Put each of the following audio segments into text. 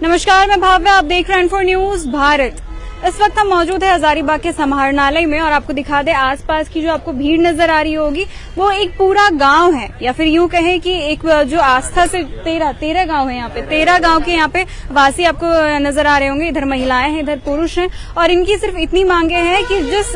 नमस्कार, मैं भाव्या, आप देख रहे हैं N4 न्यूज भारत। इस वक्त हम मौजूद है हजारीबाग के समाहरणालय में और आपको दिखा दे आसपास की जो आपको भीड़ नजर आ रही होगी वो एक पूरा गांव है, या फिर यूं कहें कि एक जो आस्था से 13 गांव है। यहाँ पे 13 गांव के यहाँ पे वासी आपको नजर आ रहे होंगे। इधर महिलाएं हैं, इधर पुरुष हैं और इनकी सिर्फ इतनी मांगे हैं कि जिस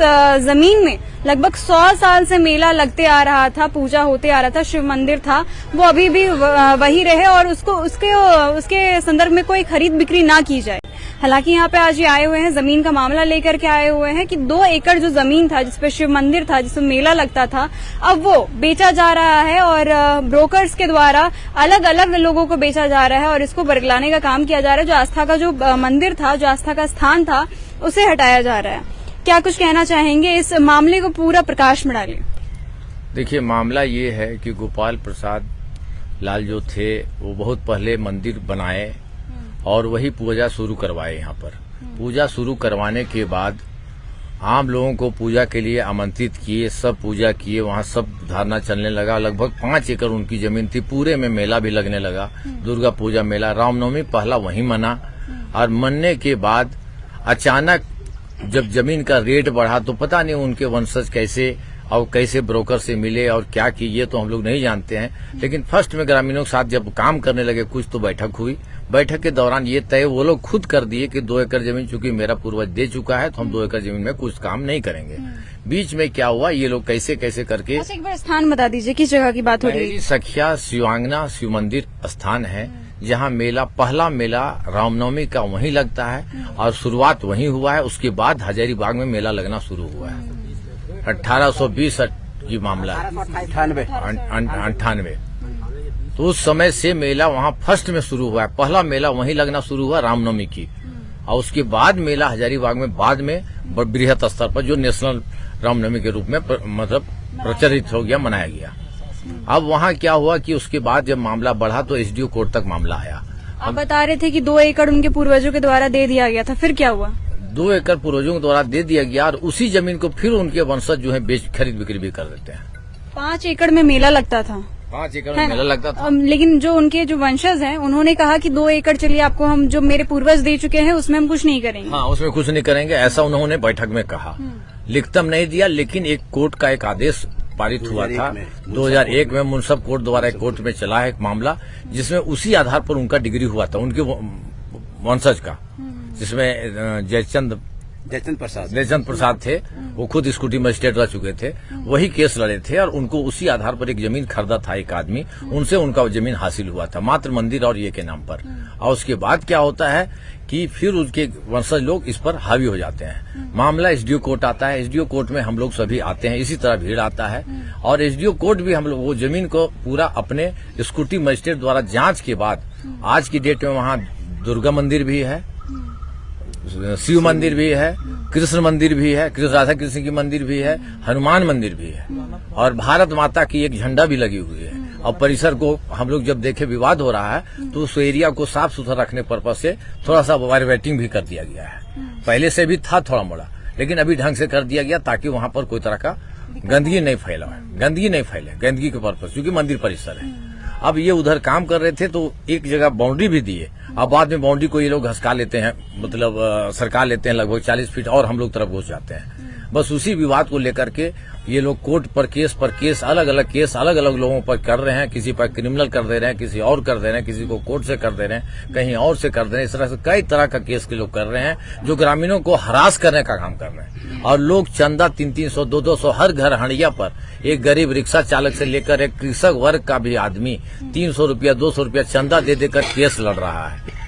जमीन में लगभग 100 साल से मेला लगते आ रहा था, पूजा होते आ रहा था, शिव मंदिर था, वो अभी भी वही रहे और उसके संदर्भ में कोई खरीद बिक्री ना की जाए। हालांकि यहाँ पे आज ये आए हुए हैं, जमीन का मामला लेकर के आए हुए हैं कि 2 एकड़ जो जमीन था जिसपे शिव मंदिर था, जिसमें मेला लगता था, अब वो बेचा जा रहा है और ब्रोकर्स के द्वारा अलग अलग लोगों को बेचा जा रहा है और इसको बरगलाने का काम किया जा रहा है। जो आस्था का जो मंदिर था, जो आस्था का स्थान था, उसे हटाया जा रहा है। क्या कुछ कहना चाहेंगे इस मामले को पूरा प्रकाश में डालिए? देखिए, मामला ये है कि गोपाल प्रसाद लाल जो थे वो बहुत पहले मंदिर बनाए और वही पूजा शुरू करवाए। यहाँ पर पूजा शुरू करवाने के बाद आम लोगों को पूजा के लिए आमंत्रित किए, सब पूजा किए, वहाँ सब धारणा चलने लगा। लगभग 5 एकड़ उनकी जमीन थी, पूरे में मेला भी लगने लगा, दुर्गा पूजा मेला, रामनवमी पहला वहीं मना। और मनने के बाद अचानक जब जमीन का रेट बढ़ा तो पता नहीं उनके वंशज कैसे ब्रोकर से मिले और क्या की, ये तो हम लोग नहीं जानते हैं। लेकिन फर्स्ट में ग्रामीणों के साथ जब काम करने लगे, कुछ तो बैठक हुई। बैठक के दौरान ये तय वो लोग खुद कर दिए कि 2 एकड़ जमीन चूंकि मेरा पूर्वज दे चुका है तो हम 2 एकड़ जमीन में कुछ काम नहीं करेंगे। बीच में क्या हुआ, ये लोग कैसे करके एक बार स्थान बता दीजिए, किस जगह की बात हो रही है? सखिया शिवांगना शिव मंदिर स्थान है, जहाँ मेला पहला मेला रामनवमी का वहीं लगता है और शुरुआत वहीं हुआ है। उसके बाद हजारीबाग में मेला लगना शुरू हुआ है। 1820 की मामला है, 98। तो उस समय से मेला वहाँ फर्स्ट में शुरू हुआ है, पहला मेला वहीं लगना शुरू हुआ रामनवमी की। और उसके बाद मेला हजारीबाग में बाद में बृहत स्तर पर जो नेशनल रामनवमी के रूप में मतलब प्रचलित हो गया, मनाया गया। अब वहाँ क्या हुआ कि उसके बाद जब मामला बढ़ा तो एसडीओ कोर्ट तक मामला आया। आप बता रहे थे कि 2 एकड़ उनके पूर्वजों के द्वारा दे दिया गया था, फिर क्या हुआ? 2 एकड़ पूर्वजों के द्वारा दे दिया गया और उसी जमीन को फिर उनके वंशज जो है खरीद बिक्री भी कर देते हैं। 5 एकड़ में मेला लगता था, 5 एकड़ में मेला लगता था। लेकिन जो उनके जो वंशज हैं उन्होंने कहा कि 2 एकड़ चलिए आपको हम जो मेरे पूर्वज दे चुके हैं उसमें हम कुछ नहीं करेंगे। हाँ, उसमें कुछ नहीं करेंगे, ऐसा उन्होंने बैठक में कहा। लिखतम नहीं दिया, लेकिन एक कोर्ट का एक आदेश पारित हुआ था 2001 में। मुंसफ कोर्ट द्वारा एक कोर्ट में चला है एक मामला, जिसमें उसी आधार पर उनका डिग्री हुआ था, उनके वंशज का, जिसमें जयचंद प्रसाद थे। वो खुद स्कूटी मजिस्ट्रेट रह चुके थे, वही केस लड़े थे और उनको उसी आधार पर एक जमीन खरीदा था एक आदमी, उनसे उनका जमीन हासिल हुआ था मात्र मंदिर और ये के नाम पर। और उसके बाद क्या होता है कि फिर उनके वंशज लोग इस पर हावी हो जाते हैं। मामला एसडीओ कोर्ट आता है, एसडीओ कोर्ट में हम लोग सभी आते हैं, इसी तरह भीड़ आता है और एसडीओ कोर्ट भी हम लोग वो जमीन को पूरा अपने स्कूटी मजिस्ट्रेट द्वारा जांच के बाद आज की डेट में वहाँ दुर्गा मंदिर भी है, शिव मंदिर भी है, कृष्ण मंदिर भी है, राधा कृष्ण की मंदिर भी है, हनुमान मंदिर भी है और भारत माता की एक झंडा भी लगी हुई है। और परिसर को हम लोग जब देखे विवाद हो रहा है तो उस एरिया को साफ सुथरा रखने पर्पज से थोड़ा सा वाइरवेटिंग भी कर दिया गया है। पहले से भी था थोड़ा मोड़ा, लेकिन अभी ढंग से कर दिया गया ताकि वहां पर कोई तरह का गंदगी नहीं फैले, गंदगी के पर्पज, क्योंकि मंदिर परिसर है। अब ये उधर काम कर रहे थे तो एक जगह बाउंड्री भी दिए, अब बाद में बाउंड्री को ये लोग घसका लेते हैं, मतलब सरका लेते हैं, लगभग 40 फीट और हम लोग तरफ घुस जाते हैं। बस उसी विवाद को लेकर के ये लोग कोर्ट पर केस अलग अलग लोगों पर कर रहे हैं। किसी पर क्रिमिनल कर दे रहे हैं, किसी और कर दे रहे हैं, किसी को कोर्ट से कर दे रहे हैं, कहीं और से कर दे रहे हैं। इस तरह से कई तरह का केस के लोग कर रहे हैं जो ग्रामीणों को हरास करने का काम कर रहे हैं। और लोग चंदा 300-300, 200 हर घर हंडिया पर, एक गरीब रिक्शा चालक से लेकर एक कृषक वर्ग का भी आदमी 300 रुपया 200 रुपया चंदा दे देकर केस लड़ रहा है।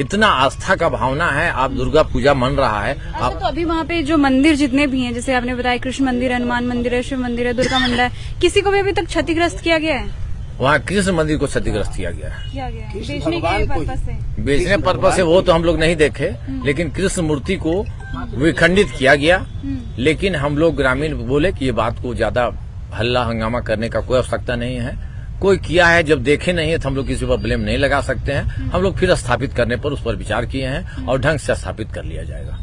इतना आस्था का भावना है। आप दुर्गा पूजा मन रहा है। अच्छा, तो अभी वहाँ पे जो मंदिर जितने भी हैं, जैसे आपने बताया कृष्ण मंदिर, हनुमान मंदिर है, शिव मंदिर है, दुर्गा मंदिर है, किसी को भी अभी तक क्षतिग्रस्त किया गया है? वहाँ कृष्ण मंदिर को क्षतिग्रस्त किया गया है। बेचने के पर्पस से? बेचने पर्पस से वो तो हम लोग नहीं देखे, लेकिन कृष्ण मूर्ति को विखंडित किया गया। लेकिन हम लोग ग्रामीण बोले कि ये बात को ज्यादा हल्ला हंगामा करने का कोई आवश्यकता नहीं है। कोई किया है, जब देखे नहीं है तो हम लोग किसी पर ब्लेम नहीं लगा सकते हैं। हम लोग फिर स्थापित करने पर उस पर विचार किए हैं और ढंग से स्थापित कर लिया जाएगा।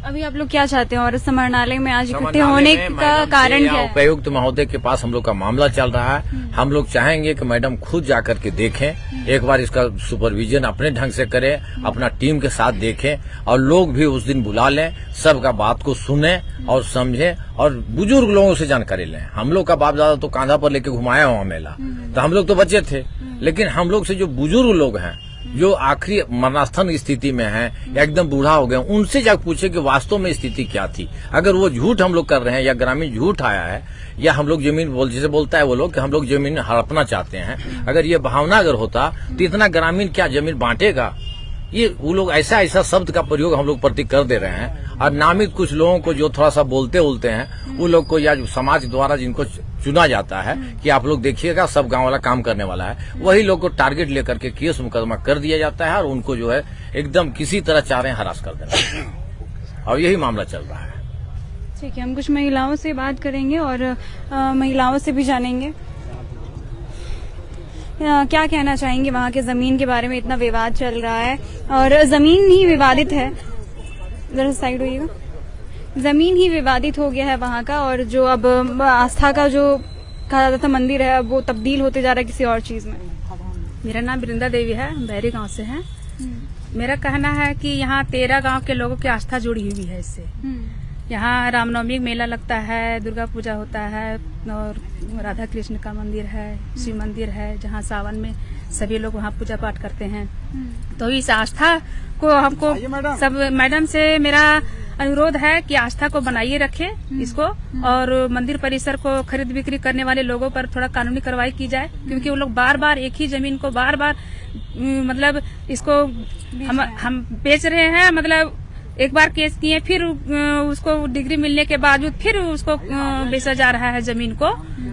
अभी आप लोग क्या चाहते हैं और समाहरणालय में आज इकट्ठे होने का कारण क्या है? उपायुक्त महोदय के पास हम लोग का मामला चल रहा है। हम लोग चाहेंगे कि मैडम खुद जाकर के देखें, एक बार इसका सुपरविजन अपने ढंग से करें, अपना टीम के साथ देखें और लोग भी उस दिन बुला लें, सबका बात को सुने और समझें और बुजुर्ग लोगों से जानकारी लें। हम लोग का बाप दादा तो कांधा पर लेके घुमाया हुआ मेला, तो हम लोग तो बच्चे थे, लेकिन हम लोग से जो बुजुर्ग लोग हैं जो आखिरी मरणास्थन स्थिति में हैं या एकदम बूढ़ा हो गए, उनसे जाकर पूछे कि वास्तव में स्थिति क्या थी। अगर वो झूठ हम लोग कर रहे हैं या ग्रामीण झूठ आया है या हम लोग जमीन जैसे बोलता है वो लोग कि हम लोग जमीन हड़पना चाहते हैं, अगर ये भावना अगर होता तो इतना ग्रामीण क्या जमीन बांटेगा? ये वो लोग ऐसा शब्द का प्रयोग हम लोग प्रति कर दे रहे हैं और नामित कुछ लोगों को जो थोड़ा सा बोलते हैं वो लोग को या समाज द्वारा जिनको चुना जाता है कि आप लोग देखिएगा सब गांव वाला काम करने वाला है, वही लोग को टारगेट लेकर के केस मुकदमा कर दिया जाता है और उनको जो है एकदम किसी तरह चाह रहे हैं हरास कर देना, और यही मामला चल रहा है। ठीक है, हम कुछ महिलाओं से बात करेंगे और महिलाओं से भी जानेंगे क्या कहना चाहेंगे वहाँ के जमीन के बारे में। इतना विवाद चल रहा है और जमीन ही विवादित है, जरा साइड होइएगा, जमीन ही विवादित हो गया है वहाँ का। और जो अब आस्था का जो कहा जाता था मंदिर है, अब वो तब्दील होते जा रहा है किसी और चीज में। मेरा नाम वृंदा देवी है, हम बहरी गांव से हैं। मेरा कहना है कि यहाँ 13 गांव के लोगों की आस्था जुड़ी हुई है इससे। यहाँ रामनवमी मेला लगता है, दुर्गा पूजा होता है और राधा कृष्ण का मंदिर है, शिव मंदिर है, जहाँ सावन में सभी लोग वहाँ पूजा पाठ करते हैं। तो इस आस्था को हमको सब मैडम से मेरा अनुरोध है कि आस्था को बनाइए रखे इसको, और मंदिर परिसर को खरीद बिक्री करने वाले लोगों पर थोड़ा कानूनी कार्रवाई की जाए, क्योंकि वो लोग बार बार एक ही जमीन को बार बार मतलब इसको हम बेच रहे हैं। मतलब एक बार केस किए, फिर उसको डिग्री मिलने के बावजूद फिर उसको बेचा जा रहा है जमीन को।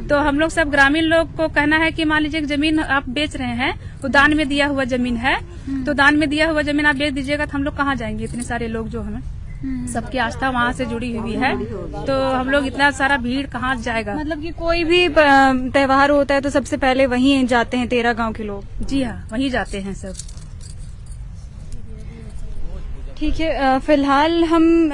तो हम लोग सब ग्रामीण लोग को कहना है कि मान लीजिए जमीन आप बेच रहे हैं, वो दान में दिया हुआ जमीन है, तो दान में दिया हुआ जमीन आप बेच दीजिएगा तो हम लोग कहाँ जाएंगे? इतने सारे लोग जो हमें सबकी आस्था वहाँ से जुड़ी हुई है, तो हम लोग इतना सारा भीड़ कहाँ जाएगा? मतलब कि कोई भी त्योहार होता है तो सबसे पहले वहीं जाते हैं 13 गांव के लोग। जी हाँ, वहीं जाते हैं सब। ठीक है, फिलहाल हम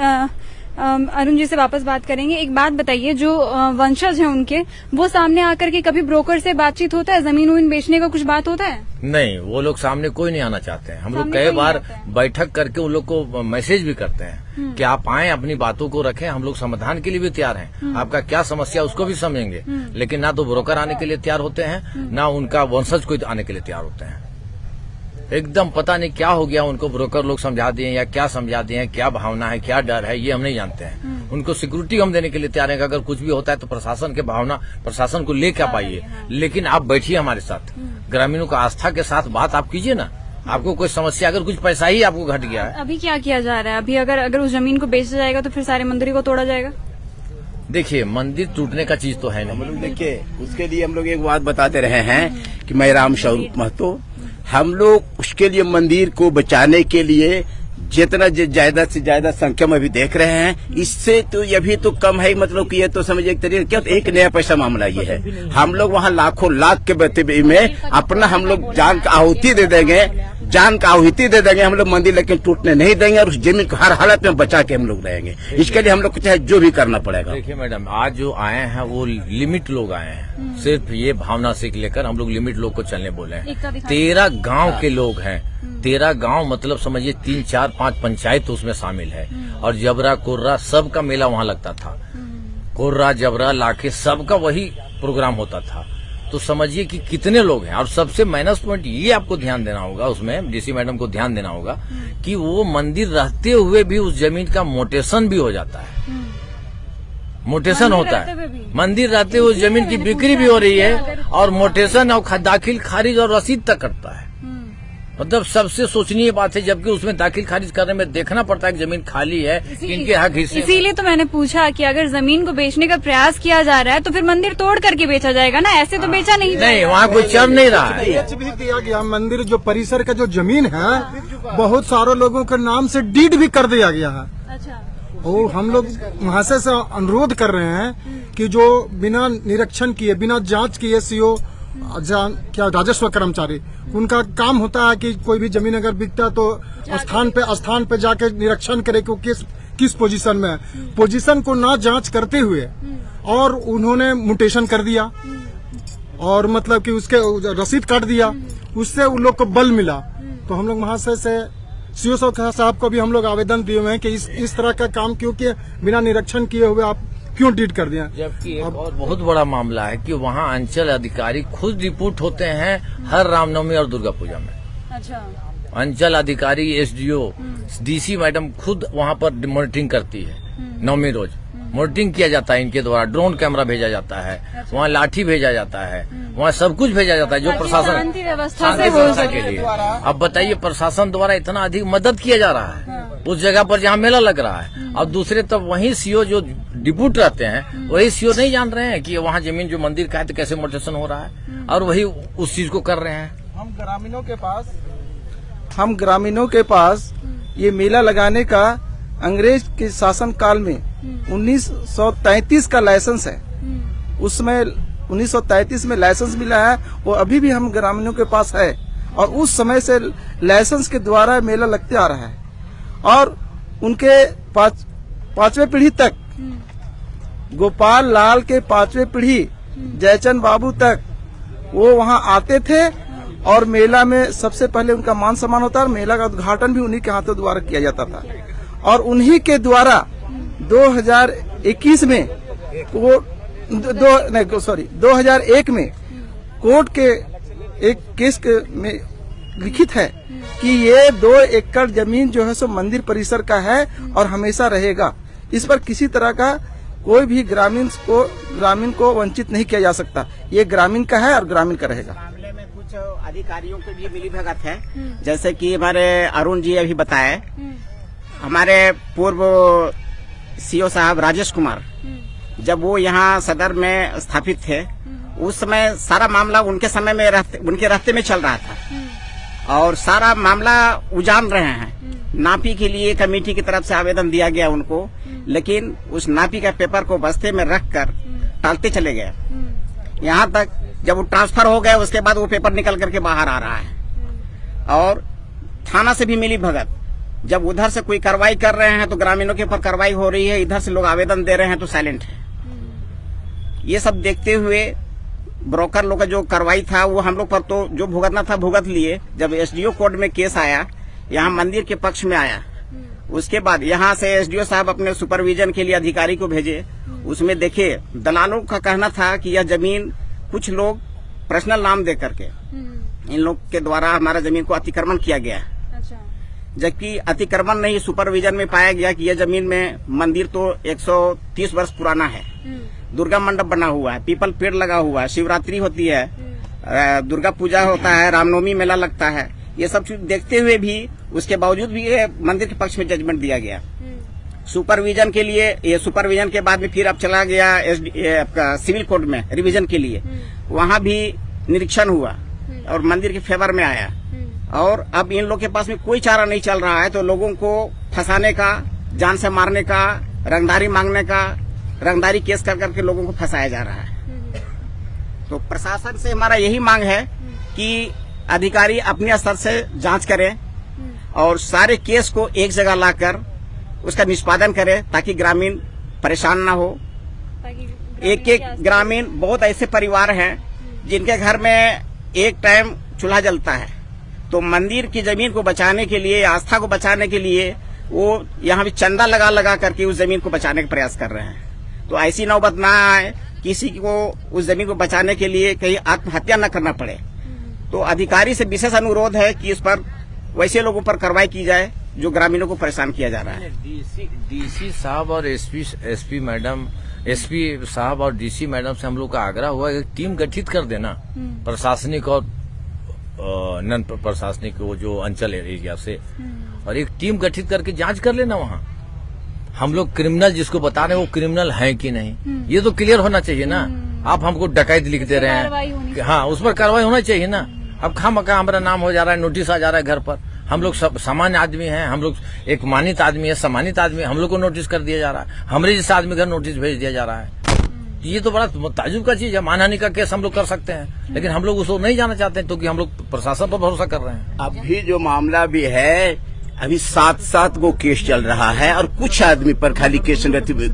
अरुण जी से वापस बात करेंगे। एक बात बताइए, जो वंशज हैं उनके, वो सामने आकर के कभी ब्रोकर से बातचीत होता है? जमीन वमीन बेचने का कुछ बात होता है? नहीं, वो लोग सामने कोई नहीं आना चाहते हैं। हम लोग कई बार बैठक करके उन लोग को मैसेज भी करते हैं कि आप आए, अपनी बातों को रखें, हम लोग समाधान के लिए भी तैयार हैं, आपका क्या समस्या उसको भी समझेंगे। लेकिन ना तो ब्रोकर आने के लिए तैयार होते हैं, ना उनका वंशज कोई आने के लिए तैयार होते हैं। एकदम पता नहीं क्या हो गया, उनको ब्रोकर लोग समझा दिए या क्या समझा दिए हैं, क्या भावना है, क्या डर है, ये हम नहीं जानते हैं। उनको सिक्योरिटी हम देने के लिए तैयार हैं कि अगर कुछ भी होता है तो प्रशासन के भावना, प्रशासन को लेके आप आइए, लेकिन आप बैठिए हमारे साथ, ग्रामीणों का आस्था के साथ बात आप कीजिए ना। आपको कोई समस्या, अगर कुछ पैसा ही आपको घट गया है। अभी क्या किया जा रहा है? अभी अगर उस जमीन को बेचा जाएगा तो फिर सारे मंदिर को तोड़ा जाएगा? देखिए, मंदिर टूटने का चीज तो है नहीं। देखिए, उसके लिए हम लोग एक बात बताते रहे हैं कि मैं राम स्वरूप महतो, हम लोग उसके लिए मंदिर को बचाने के लिए जितना ज्यादा से ज्यादा संख्या में भी देख रहे हैं, इससे तो ये भी तो कम है। मतलब कि ये तो समझिए एक तरीके क्या एक नया पैसा मामला ये है। हम लोग वहाँ लाखों लाख के बते में अपना हम लोग जान का आहुति दे देंगे, जान का आहुति दे देंगे हम लोग मंदिर, लेकिन टूटने नहीं देंगे और उस जमीन को हर हालत में बचा के हम लोग रहेंगे। इसके लिए हम लोग को चाहे जो भी करना पड़ेगा। देखिए मैडम, आज जो आए हैं वो लिमिट लोग आए हैं, सिर्फ ये भावना सीख लेकर हम लोग लिमिट लोग को चलने बोले हैं। 13 गांव के लोग हैं, 13 गांव मतलब समझिए 3, 4, 5 पंचायत उसमें शामिल है, और जबरा कुर्रा सबका मेला वहाँ लगता था। कुर्रा जबरा लाके सबका वही प्रोग्राम होता था। तो समझिए कि कितने लोग हैं। और सबसे माइनस पॉइंट ये आपको ध्यान देना होगा, उसमें डीसी मैडम को ध्यान देना होगा कि वो मंदिर रहते हुए भी उस जमीन का मोटेशन भी हो जाता है। मोटेशन होता है, मंदिर रहते हुए उस जमीन की बिक्री भी हो रही है और मोटेशन और दाखिल खारिज और रसीद तक करता है। मतलब सबसे सोचनीय बात है, जबकि उसमें दाखिल खारिज करने में देखना पड़ता है कि जमीन खाली है, इनके हक हिस्से। इसीलिए तो मैंने पूछा कि अगर जमीन को बेचने का प्रयास किया जा रहा है तो फिर मंदिर तोड़ करके बेचा जाएगा ना, ऐसे तो बेचा नहीं। नहीं, वहाँ कोई चल नहीं रहा है। भी दिया गया मंदिर जो परिसर का जो जमीन है बहुत सारे लोगों के नाम से डीड भी कर दिया गया है। अच्छा। और हम लोग वहाँ से अनुरोध कर रहे हैं कि जो बिना निरीक्षण किए, बिना जांच किए सीओ क्या राजस्व कर्मचारी, उनका काम होता है कि कोई भी जमीन अगर बिकता है तो स्थान पे जाके निरीक्षण करे कि किस पोजीशन में है, पोजीशन को ना जांच करते हुए और उन्होंने म्यूटेशन कर दिया और मतलब कि उसके रसीद काट दिया, उससे उन लोग को बल मिला। तो हम लोग महाशय से सीओ साहब को भी हम लोग आवेदन दिए हुए हैं कि इस तरह का काम क्यों किए, बिना निरीक्षण किए हुए आप क्यों डीट कर दिया। जबकि एक और बहुत बड़ा मामला है कि वहाँ अंचल अधिकारी खुद रिपोर्ट होते हैं हर रामनवमी और दुर्गा पूजा में। अच्छा, अंचल अधिकारी, एसडीओ, डीसी मैडम खुद वहाँ पर मॉनिटरिंग करती है। नवमी रोज मॉनिटरिंग किया जाता है इनके द्वारा, ड्रोन कैमरा भेजा जाता है, वहाँ लाठी भेजा जाता है, वहाँ सब कुछ भेजा जाता है जो प्रशासन शांति व्यवस्था से हो सके। के लिए। अब बताइए, प्रशासन द्वारा इतना अधिक मदद किया जा रहा है उस जगह पर जहाँ मेला लग रहा है। अब दूसरे तब वही सीओ जो डिप्यूट रहते हैं, वही सीओ नहीं जान रहे हैं कि वहाँ जमीन जो मंदिर का है तो कैसे मोटेशन हो रहा है, और वही उस चीज को कर रहे हैं। हम ग्रामीणों के पास ये मेला लगाने का अंग्रेज के शासन काल में 1933 का लाइसेंस है। उसमें 1933 में लाइसेंस मिला है, वो अभी भी हम ग्रामीणों के पास है और उस समय से लाइसेंस के द्वारा मेला लगते आ रहा है। और उनके पांचवें पीढ़ी तक, गोपाल लाल के पांचवें पीढ़ी जयचंद बाबू तक वो वहाँ आते थे और मेला में सबसे पहले उनका मान सम्मान होता है। मेला का उद्घाटन भी उन्हीं के हाथों द्वारा किया जाता था और उन्हीं के द्वारा 2021 में 2001 में कोर्ट के एक केस में लिखित है कि ये 2 एकड़ जमीन जो है सो मंदिर परिसर का है और हमेशा रहेगा। इस पर किसी तरह का कोई भी ग्रामीण को वंचित नहीं किया जा सकता। ये ग्रामीण का है और ग्रामीण का रहेगा। मामले में कुछ अधिकारियों की भी मिलीभगत है, जैसे कि हमारे अरुण जी अभी बताए। हमारे पूर्व सीओ साहब राजेश कुमार, जब वो यहाँ सदर में स्थापित थे, उस समय सारा मामला उनके समय में उनके रास्ते में चल रहा था और सारा मामला उजान रहे हैं। नापी के लिए कमेटी की तरफ से आवेदन दिया गया उनको, लेकिन उस नापी का पेपर को बस्ते में रखकर टालते चले गए। यहाँ तक जब वो ट्रांसफर हो गए, उसके बाद वो पेपर निकल करके बाहर आ रहा है। और थाना से भी मिली भगत, जब उधर से कोई कार्रवाई कर रहे हैं तो ग्रामीणों के ऊपर कार्रवाई हो रही है, इधर से लोग आवेदन दे रहे हैं तो साइलेंट है। ये सब देखते हुए ब्रोकर लोग का जो कार्रवाई था वो हम लोग पर तो जो भुगतना था भुगत लिए। जब एसडीओ कोर्ट में केस आया, यहाँ मंदिर के पक्ष में आया, उसके बाद यहाँ से एसडीओ साहब अपने सुपरविजन के लिए अधिकारी को भेजे। उसमें देखे दलालों का कहना था कि यह जमीन कुछ लोग पर्सनल नाम दे करके इन लोग के द्वारा हमारा जमीन को अतिक्रमण किया गया। जबकि अतिक्रमण नहीं, सुपरविजन में पाया गया कि यह जमीन में मंदिर तो 130 वर्ष पुराना है, दुर्गा मंडप बना हुआ है, पीपल पेड़ लगा हुआ है, शिवरात्रि होती है, दुर्गा पूजा होता है, रामनवमी मेला लगता है। ये सब चीज देखते हुए भी, उसके बावजूद भी ये मंदिर के पक्ष में जजमेंट दिया गया। सुपरविजन के लिए, ये सुपरविजन के बाद में फिर अब चला गया आपका सिविल कोर्ट में रिवीजन के लिए। वहाँ भी निरीक्षण हुआ और मंदिर के फेवर में आया। और अब इन लोग के पास में कोई चारा नहीं चल रहा है, तो लोगों को फंसाने का, जान से मारने का, रंगदारी मांगने का, रंगदारी केस कर करके लोगों को फंसाया जा रहा है। तो प्रशासन से हमारा यही मांग है कि अधिकारी अपने स्तर से जांच करें और सारे केस को एक जगह लाकर उसका निष्पादन करें, ताकि ग्रामीण परेशान ना हो। एक ग्रामीण, बहुत ऐसे परिवार हैं जिनके घर में एक टाइम चूल्हा जलता है, तो मंदिर की जमीन को बचाने के लिए, आस्था को बचाने के लिए वो यहाँ भी चंदा लगा लगा करके उस जमीन को बचाने का प्रयास कर रहे हैं। तो ऐसी नौबत ना आए, किसी को उस जमीन को बचाने के लिए कहीं आत्महत्या न करना पड़े। तो अधिकारी से विशेष अनुरोध है कि इस पर वैसे लोगों पर कार्रवाई की जाए जो ग्रामीणों को परेशान किया जा रहा है। डीसी साहब और एसपी मैडम, एसपी साहब और डीसी मैडम से हम लोग का आग्रह हुआ है कि टीम गठित कर देना, प्रशासनिक और नन प्रशासनिक वो जो अंचल एरिया से, और एक टीम गठित करके जांच कर लेना। वहाँ हम लोग क्रिमिनल जिसको बता रहे हैं वो क्रिमिनल हैं कि नहीं, ये तो क्लियर होना चाहिए ना। आप हमको डकैत लिख दे रहे हैं, हाँ, उस पर कार्रवाई होना चाहिए ना। अब खामखा हमारा नाम हो जा रहा है, नोटिस आ जा रहा है घर पर। हम लोग सब सामान्य आदमी हैं, हम लोग एक मानित आदमी है, सम्मानित आदमी, हम लोग को नोटिस कर दिया जा रहा है, हमरे जैसे आदमी घर नोटिस भेज दिया जा रहा है। ये तो बड़ा ताजुब का चीज है। मानहानि का केस हम लोग कर सकते हैं, लेकिन हम लोग उसको नहीं जाना चाहते हैं क्योंकि हम लोग प्रशासन पर भरोसा कर रहे हैं। अभी जो मामला भी है अभी 7 गो केस चल रहा है और कुछ आदमी पर खाली केस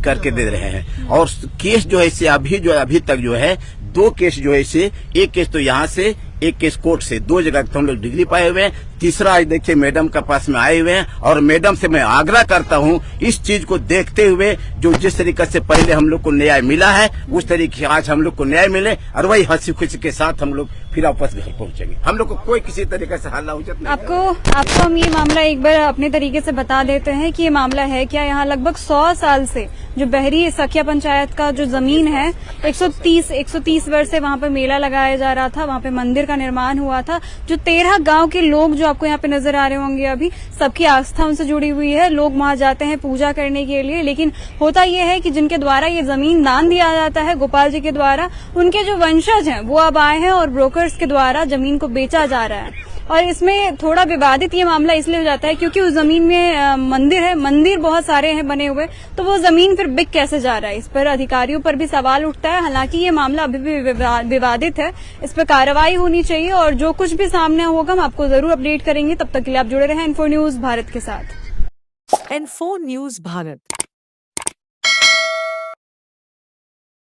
करके दे रहे हैं। और केस जो है इसे अभी तक जो है 2 केस जो है इसे, एक केस तो यहाँ से, एक केस कोर्ट से, 2 जगह तो हम लोग डिग्री पाए हुए हैं। तीसरा आज देखिए मैडम के पास में आए हुए हैं और मैडम से मैं आग्रह करता हूं इस चीज को देखते हुए जो जिस तरीके से पहले हम लोग को न्याय मिला है उस तरीके आज हम लोग को न्याय मिले और वही हंसी खुशी के साथ हम लोग फिर वापस घर पहुंचेंगे। हम लोग को कोई किसी तरीके से हल्ला उचित नहीं। आपको हम ये मामला एक बार अपने तरीके से बता देते हैं कि ये मामला है क्या। यहाँ लगभग 100 साल से जो बहरी सखिया पंचायत का जो जमीन है 130 वर्ष से वहाँ पे मेला लगाया जा रहा था, वहाँ पे मंदिर का निर्माण हुआ था। जो 13 गांव के लोग जो आपको यहाँ पे नजर आ रहे होंगे अभी, सबकी आस्था उनसे जुड़ी हुई है। लोग वहाँ जाते हैं पूजा करने के लिए। लेकिन होता यह है कि जिनके द्वारा ये जमीन दान दिया जाता है गोपाल जी के द्वारा, उनके जो वंशज हैं वो अब आए हैं और ब्रोकर्स के द्वारा जमीन को बेचा जा रहा है। और इसमें थोड़ा विवादित ये मामला इसलिए हो जाता है क्योंकि उस जमीन में मंदिर है, मंदिर बहुत सारे हैं बने हुए, तो वो जमीन फिर बिक कैसे जा रहा है, इस पर अधिकारियों पर भी सवाल उठता है। हालांकि ये मामला अभी भी विवादित है, इस पर कार्रवाई होनी चाहिए और जो कुछ भी सामने होगा हम आपको जरूर अपडेट करेंगे। तब तक के लिए आप जुड़े रहें इन्फो न्यूज भारत के साथ। Info news Bharat.